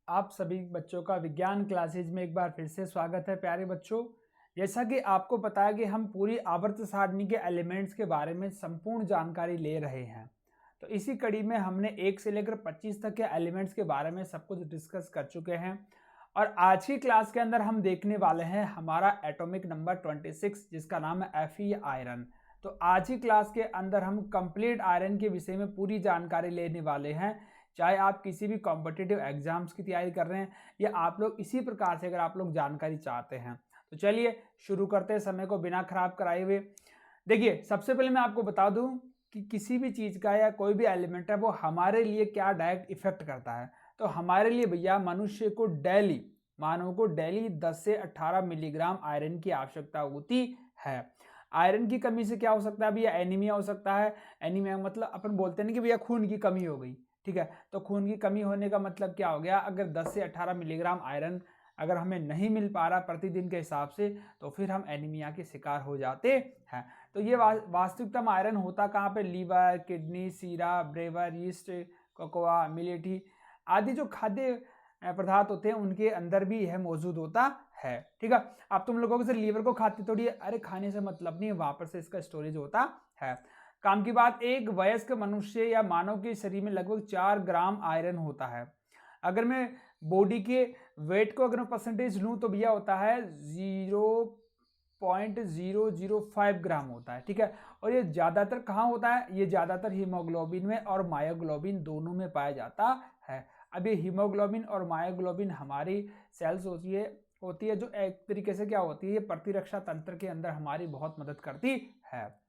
आप सभी बच्चों का विज्ञान क्लासेज में एक बार फिर से स्वागत है प्यारे बच्चों। जैसा कि आपको पता है कि हम पूरी आवर्त सारणी के एलिमेंट्स के बारे में संपूर्ण जानकारी ले रहे हैं। तो इसी कड़ी में हमने 1 से लेकर 25 तक के एलिमेंट्स के बारे में सब कुछ डिस्कस कर चुके हैं और आज की क्लास के अंदर हम देखने वाले हैं हमारा एटॉमिक नंबर 26 जिसका नाम है Fe आयरन। तो आज ही क्लास के अंदर हम कंप्लीट आयरन के विषय में पूरी जानकारी लेने वाले हैं। चाहे आप किसी भी कॉम्पिटिटिव एग्जाम्स की तैयारी कर रहे हैं या आप लोग इसी प्रकार से अगर आप लोग जानकारी चाहते हैं तो चलिए शुरू करते हैं समय को बिना खराब कराए हुए। देखिए, सबसे पहले मैं आपको बता दूं कि किसी भी चीज़ का या कोई भी एलिमेंट है वो हमारे लिए क्या डायरेक्ट इफेक्ट करता है। तो हमारे लिए भैया मनुष्य को डेली, मानव को डेली 10 से 18 मिलीग्राम आयरन की आवश्यकता होती है। आयरन की कमी से क्या हो सकता है भैया? एनीमिया हो सकता है। एनीमिया मतलब अपन बोलते हैं ना कि भैया खून की कमी हो गई, ठीक है। तो खून की कमी होने का मतलब क्या हो गया? अगर 10 से 18 मिलीग्राम आयरन अगर हमें नहीं मिल पा रहा प्रतिदिन के हिसाब से तो फिर हम एनीमिया के शिकार हो जाते हैं। तो ये वास्तविकता में आयरन होता कहाँ पे? लीवर, किडनी, सीरा, ब्रेवर, यीस्ट, कोकोआ, मिलेटी आदि जो खाद्य पदार्थ होते हैं उनके अंदर भी यह मौजूद होता है, ठीक है। अब तुम लोगों से लीवर को खाते थोड़ी, अरे खाने से मतलब नहीं है, वहां पर से इसका स्टोरेज होता है। काम की बात, एक वयस्क मनुष्य या मानव के शरीर में लगभग 4 ग्राम आयरन होता है। अगर मैं बॉडी के वेट को अगर मैं परसेंटेज लूं तो भैया होता है 0.005 ग्राम होता है, ठीक है। और ये ज्यादातर कहाँ होता है? ये ज्यादातर हीमोग्लोबिन में और मायोग्लोबिन दोनों में पाया जाता है। अब ये हीमोग्लोबिन और मायोग्लोबिन हमारी सेल्स होती है जो एक तरीके से क्या होती है, ये प्रतिरक्षा तंत्र के अंदर हमारी बहुत मदद करती है।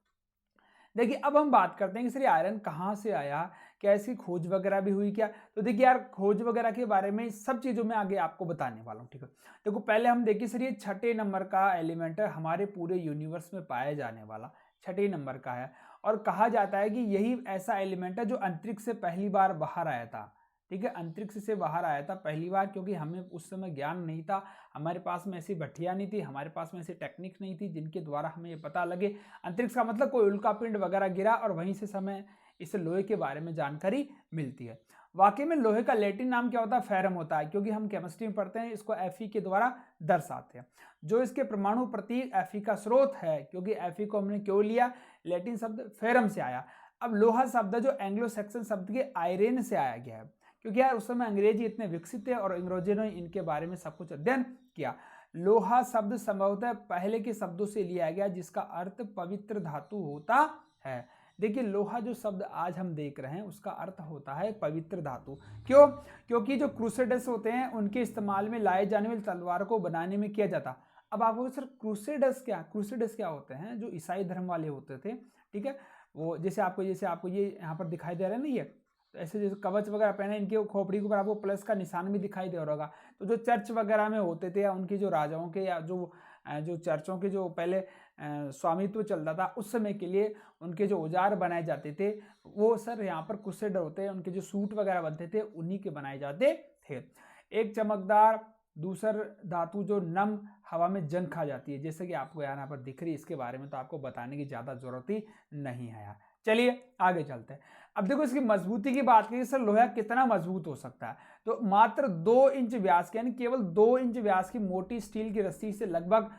देखिए, अब हम बात करते हैं कि सर आयरन कहाँ से आया, क्या इसकी खोज वगैरह भी हुई क्या? तो देखिए यार, खोज वगैरह के बारे में सब चीज़ों में आगे आपको बताने वाला हूँ, ठीक है। देखो, पहले हम देखिए सर, ये 6ठे नंबर का एलिमेंट है हमारे पूरे यूनिवर्स में पाया जाने वाला, 6ठे नंबर का है। और कहा जाता है कि यही ऐसा एलिमेंट है जो अंतरिक्ष से पहली बार बाहर आया था, ठीक है। अंतरिक्ष से बाहर आया था पहली बार, क्योंकि हमें उस समय ज्ञान नहीं था, हमारे पास में ऐसी भट्टियां नहीं थी, हमारे पास में ऐसी टेक्निक नहीं थी जिनके द्वारा हमें ये पता लगे। अंतरिक्ष का मतलब कोई उल्का पिंड वगैरह गिरा और वहीं से समय इस लोहे के बारे में जानकारी मिलती है। वाकई में लोहे का लैटिन नाम क्या होता है? फेरम होता है, क्योंकि हम केमिस्ट्री में पढ़ते हैं इसको Fe के द्वारा दर्शाते हैं। जो इसके परमाणु प्रतीक Fe का स्रोत है, क्योंकि Fe को हमने क्यों लिया? लैटिन शब्द फेरम से आया। अब लोहा शब्द जो एंग्लो सैक्सन शब्द के आयरेन से आया गया है, क्योंकि यार उस समय अंग्रेजी इतने विकसित थे और अंग्रेजों ने इनके बारे में सब कुछ अध्ययन किया। लोहा शब्द संभवतः पहले के शब्दों से लिया गया जिसका अर्थ पवित्र धातु होता है। देखिए, लोहा जो शब्द आज हम देख रहे हैं उसका अर्थ होता है पवित्र धातु। क्यों? क्योंकि जो क्रूसेडर्स होते हैं उनके इस्तेमाल में लाए जाने वाली तलवार को बनाने में किया जाता। अब आपको सर क्रूसेडर्स क्या होते हैं? जो ईसाई धर्म वाले होते थे, ठीक है। वो जैसे आपको ये यहाँ पर दिखाई दे रहा है ना, ये तो ऐसे जैसे कवच वगैरह पहने, इनके खोपड़ी के ऊपर आपको प्लस का निशान भी दिखाई दे रहा होगा। तो जो चर्च वगैरह में होते थे या उनके जो राजाओं के या जो चर्चों के जो पहले स्वामित्व चलता था उस समय के लिए उनके जो औजार बनाए जाते थे वो सर यहाँ पर क्रूसेडर होते हैं, उनके जो सूट वगैरह बनते थे उन्हीं के बनाए जाते थे। एक चमकदार दूसर धातु जो नम हवा में जंग खा जाती है, जैसे कि आपको यहाँ पर दिख रही है, इसके बारे में तो आपको बताने की ज़्यादा जरूरत ही नहीं है यार। चलिए आगे चलते हैं। अब देखो, इसकी मजबूती की बात करें, सर लोहा कितना मजबूत हो सकता है? तो मात्र 2 इंच व्यास की, यानी केवल 2 इंच व्यास की मोटी स्टील की रस्सी से लगभग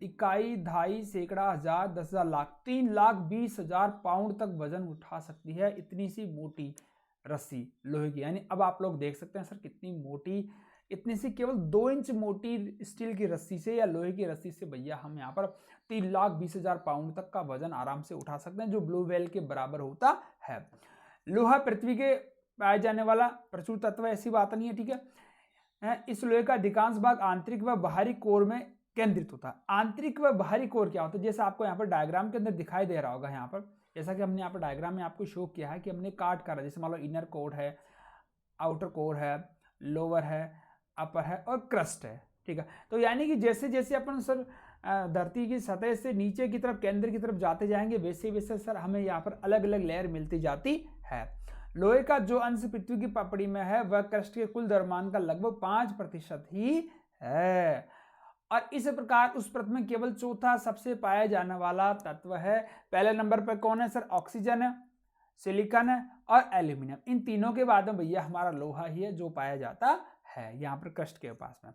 इकाई, ढाई, सैकड़ा, हजार, 10,000, लाख, 3,20,000 पाउंड तक वजन उठा सकती है इतनी सी मोटी रस्सी लोहे की। यानी अब आप लोग देख सकते हैं सर कितनी मोटी, इतनी सी केवल 2 इंच मोटी स्टील की रस्सी से या लोहे की रस्सी से भैया हम यहाँ पर 3,20,000 पाउंड तक का वजन आराम से उठा सकते हैं, जो ब्लू व्हेल के बराबर होता है। लोहा पृथ्वी के पाए जाने वाला प्रचुर तत्व, ऐसी बात नहीं है, ठीक है। इस लोहे का अधिकांश भाग आंतरिक व बाहरी कोर में केंद्रित होता है। आंतरिक व बाहरी कोर क्या होता है? जैसे आपको यहाँ पर डायग्राम के अंदर दिखाई दे रहा होगा, यहाँ पर जैसा कि हमने यहाँ पर डायग्राम में आपको शो किया है कि हमने काट करा, जैसे मान लो इनर कोर है, आउटर कोर है, लोअर है, अपर है और क्रस्ट है, ठीक है। तो यानी कि जैसे जैसे अपन सर धरती की सतह से नीचे की तरफ, केंद्र की तरफ जाते जाएंगे, वैसे वैसे सर हमें यहाँ पर अलग अलग लेयर मिलती जाती है। लोहे का जो अंश पृथ्वी की पपड़ी में है वह क्रस्ट के कुल द्रव्यमान का लगभग 5% ही है। और इस प्रकार उस परत में केवल चौथा सबसे पाया जाने वाला तत्व है। पहले नंबर पर कौन है सर? ऑक्सीजन है, सिलिकॉन है और एल्यूमिनियम। इन तीनों के बाद में भैया हमारा लोहा ही है जो पाया जाता है यहाँ पर क्रस्ट के पास में।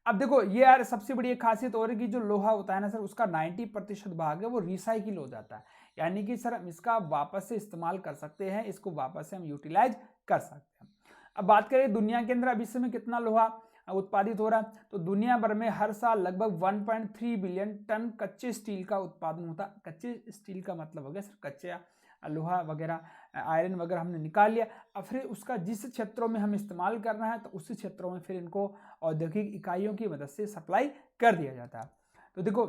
अब देखो ये यार सबसे बड़ी एक खासियत और है कि जो लोहा होता है ना सर, उसका 90% भाग है वो रिसाइकिल हो जाता है, यानी कि सर हम इसका वापस से इस्तेमाल कर सकते हैं, इसको वापस से हम यूटिलाइज कर सकते हैं। अब बात करें दुनिया के अंदर अभी इस समय कितना लोहा उत्पादित हो रहा है, तो दुनिया भर में हर साल लगभग 1.3 बिलियन टन कच्चे स्टील का उत्पादन होता है। कच्चे स्टील का मतलब हो गया सर कच्चे लोहा वगैरह, आयरन वगैरह हमने निकाल लिया, अब फिर उसका जिस क्षेत्रों में हम इस्तेमाल करना है तो उसी क्षेत्रों में फिर इनको औद्योगिक इकाइयों की मदद से सप्लाई कर दिया जाता है। तो देखो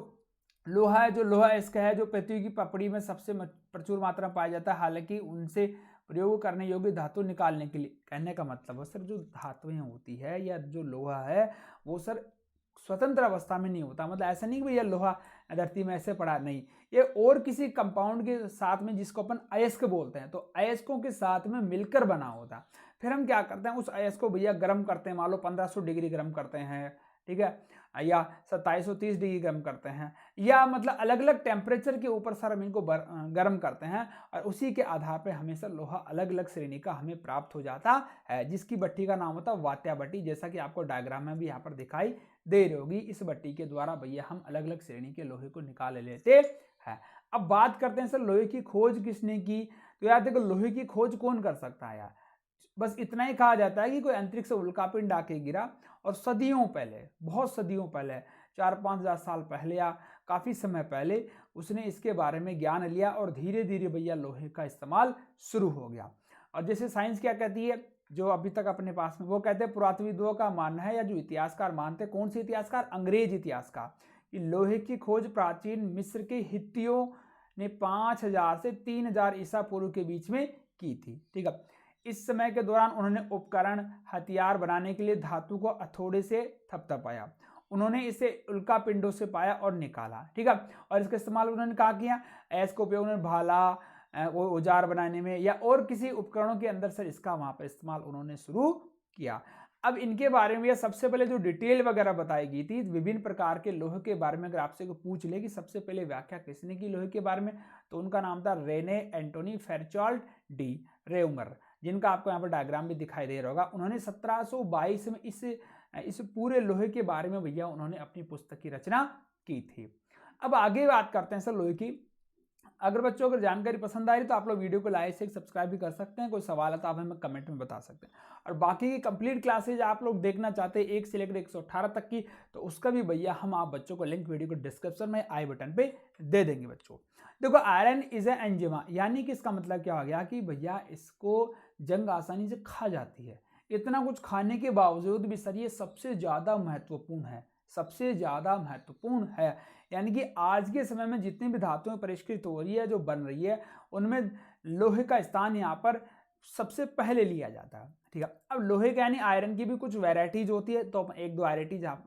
लोहा है, जो लोहा इसका है जो पृथ्वी की पपड़ी में सबसे प्रचुर मात्रा में पाया जाता है, हालांकि उनसे प्रयोग करने योग्य धातु निकालने के लिए, कहने का मतलब है सर जो धातुएं होती है या जो लोहा है वो सर स्वतंत्र अवस्था में नहीं होता, मतलब ऐसा नहीं कि भैया लोहा धरती में ऐसे पड़ा, नहीं, ये और किसी कंपाउंड के साथ में जिसको अपन अयस्क बोलते हैं, तो अयस्कों के साथ में मिलकर बना होता है। फिर हम क्या करते हैं उस अयस्क को भैया गर्म करते हैं, मान लो 1500 डिग्री गर्म करते हैं, ठीक है, या 2730 डिग्री गर्म करते हैं, या मतलब अलग अलग टेम्परेचर के ऊपर सर हम इनको गर्म करते हैं, और उसी के आधार पर हमें सर लोहा अलग अलग श्रेणी का हमें प्राप्त हो जाता है, जिसकी भट्टी का नाम होता है वात्या भट्टी, जैसा कि आपको डायग्राम में भी यहाँ पर दिखाई दे रही होगी। इस भट्टी के द्वारा भैया हम अलग अलग श्रेणी के लोहे को निकाल लेते हैं। अब बात करते हैं सर लोहे की खोज किसने की, तो यार देखो लोहे की खोज कौन कर सकता है यार, बस इतना ही कहा जाता है कि कोई अंतरिक्ष से उल्कापिंड आके गिरा और सदियों पहले, बहुत सदियों पहले, 4-5 हज़ार साल पहले या काफ़ी समय पहले उसने इसके बारे में ज्ञान लिया और धीरे धीरे भैया लोहे का इस्तेमाल शुरू हो गया। और जैसे साइंस क्या कहती है जो अभी तक अपने पास में, वो कहते हैं पुरातत्वविदों का मानना है, या जो इतिहासकार मानते हैं, कौन से इतिहासकार, अंग्रेज इतिहासकार, कि लोहे की खोज प्राचीन मिस्र के हित्तियों ने 5000 से 3000 ईसा पूर्व के बीच में की थी, ठीक है। इस समय के दौरान उन्होंने उपकरण हथियार बनाने के लिए धातु को हथौड़े से थपथपाया, उन्होंने इसे उल्का पिंडों से पाया और निकाला, ठीक है, और इसका इस्तेमाल उन्होंने कहा किया, इसका उपयोग उन्होंने भाला औजार बनाने में या और किसी उपकरणों के अंदर सर इसका वहां पर इस्तेमाल उन्होंने शुरू किया। अब इनके बारे में सबसे पहले जो डिटेल वगैरह बताई गई थी विभिन्न प्रकार के लोहे के बारे में, अगर आपसे को पूछ ले कि सबसे पहले व्याख्या किसने की लोहे के बारे में, तो उनका नाम था रेने एंटोनी फेरचॉल्ट डी रेउमर, जिनका आपको यहाँ पर डायग्राम भी दिखाई दे रहा होगा। उन्होंने 1722 में इस पूरे लोहे के बारे में भैया उन्होंने अपनी पुस्तक की रचना की थी। अब आगे बात करते हैं सर लोहे की। अगर बच्चों अगर जानकारी पसंद आ रही तो आप लोग वीडियो को लाइक से सब्सक्राइब भी कर सकते हैं, कोई सवाल है तो आप हमें कमेंट में बता सकते हैं। और बाकी की कंप्लीट क्लासेज आप लोग देखना चाहते हैं 1 से लेकर 118 तक की, तो उसका भी भैया हम आप बच्चों को लिंक वीडियो को डिस्क्रिप्शन में आई बटन पे दे देंगे बच्चों। देखो आयरन इज ए एंजिमा, यानी कि इसका मतलब क्या हो गया कि भैया इसको जंग आसानी से खा जाती है। इतना कुछ खाने के बावजूद भी सर ये सबसे ज़्यादा महत्वपूर्ण है, सबसे ज़्यादा महत्वपूर्ण है, यानी कि आज के समय में जितनी भी धातुएं परिष्कृत हो रही है जो बन रही है उनमें लोहे का स्थान यहाँ पर सबसे पहले लिया जाता है, ठीक है। अब लोहे का यानी आयरन की भी कुछ वैरायटीज होती है, तो अपन 1-2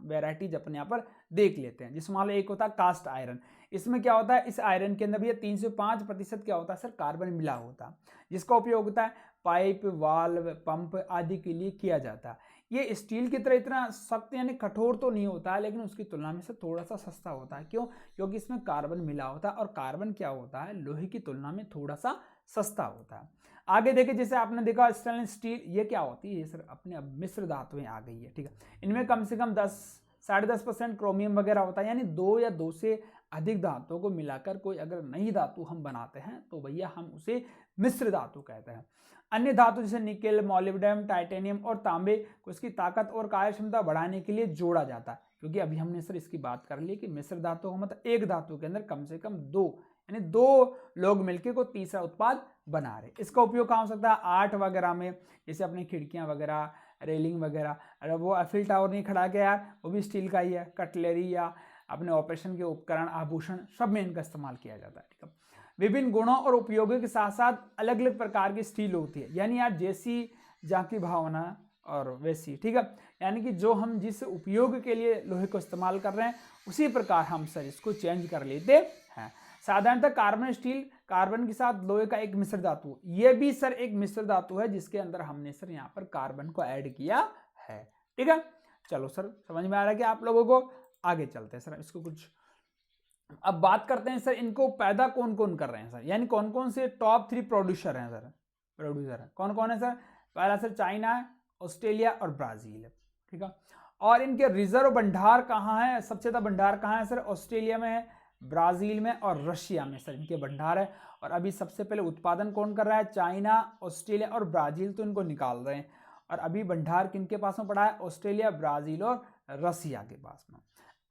वैरायटीज अपन यहाँ पर देख लेते हैं। जिसमें मान लो एक होता है कास्ट आयरन, इसमें क्या होता है इस आयरन के अंदर भी 3 से 5% क्या होता है सर कार्बन मिला होता है, जिसका उपयोग होता है पाइप, वाल्व, पंप आदि के लिए किया जाता है। ये स्टील की तरह इतना सख्त यानी कठोर तो नहीं होता है, लेकिन उसकी तुलना में से थोड़ा सा सस्ता होता है। क्यों? क्योंकि इसमें कार्बन मिला होता है, और कार्बन क्या होता है लोहे की तुलना में थोड़ा सा सस्ता होता है। आगे देखिए जैसे आपने देखा स्टेनलेस स्टील, ये क्या होती है सर अपने अब मिश्र धातुएं आ गई है, ठीक है। इनमें कम से कम 10-10.5% क्रोमियम वगैरह होता है, यानी 2 या 2 से अधिक धातुओं को मिलाकर कोई अगर नई धातु हम बनाते हैं तो भैया हम उसे मिश्र धातु कहते हैं। अन्य धातु जैसे निकेल, मॉलिब्डेनम, टाइटेनियम और तांबे को इसकी ताकत और कार्य क्षमता बढ़ाने के लिए जोड़ा जाता है, क्योंकि अभी हमने सर इसकी बात कर ली कि मिश्र धातु का मतलब एक धातु के अंदर कम से कम 2 यानी 2 लोग मिलकर को तीसरा उत्पाद बना रहे। इसका उपयोग कहाँ हो सकता है? आर्ट वगैरह में, जैसे अपनी खिड़कियां वगैरह, रेलिंग वगैरह। अरे वो एफिल टावर नहीं खड़ा गया यार, वो भी स्टील का ही है। कटलरी या अपने ऑपरेशन के उपकरण, आभूषण, सब में इनका इस्तेमाल किया जाता है, ठीक है। विभिन्न गुणों और उपयोगों के साथ साथ अलग अलग प्रकार की स्टील होती है, यानी यार जैसी जाकी भावना और वैसी, ठीक है। यानी कि जो हम जिस उपयोग के लिए लोहे को इस्तेमाल कर रहे हैं उसी प्रकार हम सर इसको चेंज कर लेते हैं। साधारणतः कार्बन स्टील कार्बन के साथ लोहे का एक मिश्र धातु, ये भी सर एक मिश्र धातु है जिसके अंदर हमने सर यहाँ पर कार्बन को ऐड किया है, ठीक है। चलो सर समझ में आ रहा है कि आप लोगों को। आगे चलते हैं सर इसको कुछ, अब बात करते हैं सर इनको पैदा कौन कौन कर रहे हैं सर, यानी कौन कौन से टॉप 3 प्रोड्यूसर हैं सर, कौन कौन है सर? पहला सर चाइना है, ऑस्ट्रेलिया और ब्राजील है, ठीक है। और इनके रिजर्व भंडार कहाँ है, सबसे ज़्यादा भंडार कहाँ है सर, ऑस्ट्रेलिया में है, ब्राज़ील में और रशिया में सर इनके भंडार है। और अभी सबसे पहले उत्पादन कौन कर रहा है, चाइना, ऑस्ट्रेलिया और ब्राज़ील तो इनको निकाल रहे हैं। और अभी भंडार किनके पास में पड़ा है, ऑस्ट्रेलिया, ब्राज़ील और रशिया के पास में।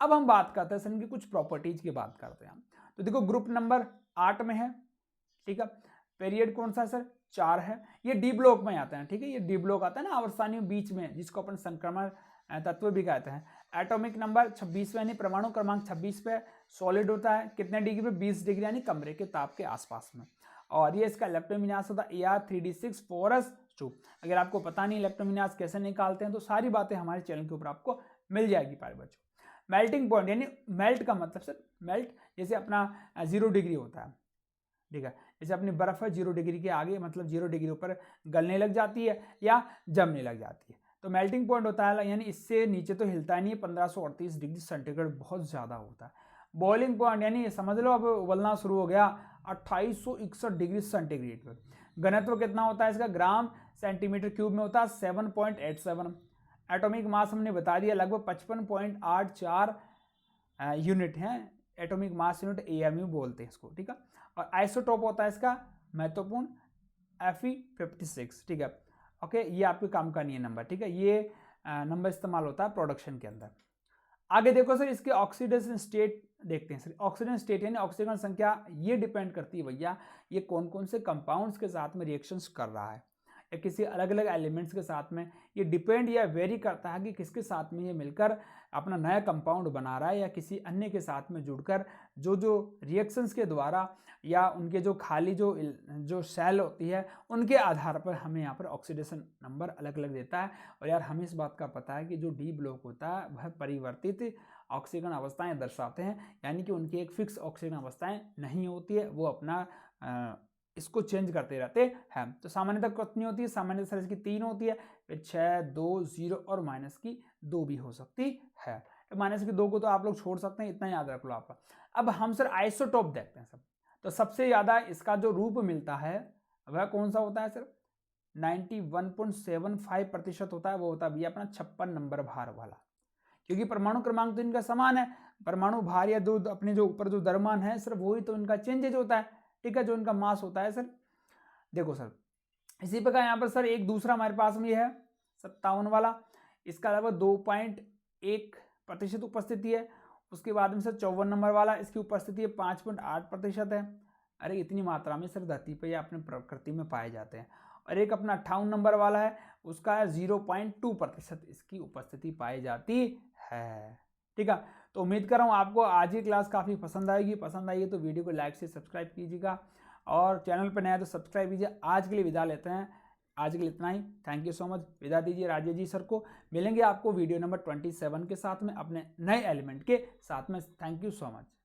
अब हम बात करते हैं सर इनकी कुछ प्रॉपर्टीज की बात करते हैं। तो देखो ग्रुप नंबर 8 में है, ठीक है। पीरियड कौन सा है सर, 4 है। ये डी ब्लॉक में आते हैं, ठीक है। ये डी ब्लॉक आता है ना आवर्सानियों बीच में, जिसको अपन संक्रमण तत्व भी कहते हैं। एटॉमिक नंबर 26 यानी परमाणु क्रमांक 26 पे सॉलिड होता है, कितने डिग्री पे, 20 डिग्री यानी कमरे के ताप के आसपास में। और ये इसका इलेक्ट्रॉन विन्यास होता है Ar3d6 अगर आपको पता नहीं इलेक्ट्रॉन विन्यास कैसे निकालते हैं तो सारी बातें हमारे चैनल के ऊपर आपको मिल जाएगी प्यारे बच्चों। मेल्टिंग पॉइंट यानी मेल्ट का मतलब सर, मेल्ट जैसे अपना 0 डिग्री होता है, ठीक है। जैसे अपनी बर्फ है 0 डिग्री के आगे मतलब 0 डिग्री ऊपर गलने लग जाती है या जमने लग जाती है, तो मेल्टिंग पॉइंट होता है यानी इससे नीचे तो हिलता नहीं है, 1538 डिग्री सेंटीग्रेड बहुत ज़्यादा होता है। बॉइलिंग पॉइंट यानी समझ लो अब उबलना शुरू हो गया 2861 डिग्री सेंटीग्रेड पर। घनत्व कितना होता है इसका, ग्राम सेंटीमीटर क्यूब में होता है 7.87। एटॉमिक मास हमने बता दिया लगभग 55.84 यूनिट है, एटॉमिक मास यूनिट AMU बोलते हैं इसको, ठीक है। और आइसोटोप होता है इसका महत्वपूर्ण Fe56, ठीक है। ओके, ये आपके काम का नहीं है नंबर, ठीक है। ये नंबर इस्तेमाल होता है प्रोडक्शन के अंदर। आगे देखो सर इसके ऑक्सीडेशन स्टेट देखते हैं सर। ऑक्सीजन स्टेट यानी ऑक्सीजन संख्या, ये डिपेंड करती है भैया ये कौन कौन से कंपाउंड्स के साथ में रिएक्शंस कर रहा है या किसी अलग अलग एलिमेंट्स के साथ में। ये डिपेंड या वेरी करता है कि किसके साथ में ये मिलकर अपना नया कंपाउंड बना रहा है या किसी अन्य के साथ में जुड़कर जो रिएक्शंस के द्वारा या उनके जो खाली जो सेल होती है उनके आधार पर हमें यहाँ पर ऑक्सीडेशन नंबर अलग अलग देता है। और यार हमें इस बात का पता है कि जो डी ब्लॉक होता है वह परिवर्तित ऑक्सीजन अवस्थाएं दर्शाते हैं, यानी कि उनकी एक फिक्स ऑक्सीजन अवस्थाएं नहीं होती है, वो अपना इसको चेंज करते रहते हैं। तो सामान्यतः कितनी होती है, सामान्यतः सर इसकी 3 होती है, फिर 6, 2, 0 और -2 भी हो सकती है। -2 को तो आप लोग छोड़ सकते हैं, इतना याद रख लो आप। अब हम सर आइसोटोप देखते हैं सर। तो सबसे ज़्यादा इसका जो रूप मिलता है वह कौन सा होता है सर, 91.75% होता है, वो होता है भैया अपना 56 नंबर भार वाला। क्योंकि परमाणु क्रमांक तो इनका समान है, परमाणु भार या जो अपने जो ऊपर जो द्रव्यमान है सिर्फ वही तो इनका चेंजेज होता है, ठीक है, जो इनका मास होता है सर। देखो सर इसी प्रकार यहाँ पर सर एक दूसरा हमारे पास में है 57 वाला, इसका लगभग 2.1% उपस्थिति है। उसके बाद में सर 54 नंबर वाला, इसकी उपस्थिति 5.8% है। अरे इतनी मात्रा में सर धरती पर या अपने प्रकृति में पाए जाते हैं। और एक अपना 58 नंबर वाला है, उसका 0.2% इसकी उपस्थिति पाई जाती है, ठीक है। तो उम्मीद कर रहा हूँ आपको आज की क्लास काफ़ी पसंद आएगी। पसंद आएगी तो वीडियो को लाइक से सब्सक्राइब कीजिएगा और चैनल पर नया तो सब्सक्राइब कीजिए। आज के लिए विदा लेते हैं, आज के लिए इतना ही। Thank you so much. विदा दीजिए राजेश जी सर को। मिलेंगे आपको वीडियो नंबर 27 के साथ में अपने नए एलिमेंट के साथ में। Thank you so much.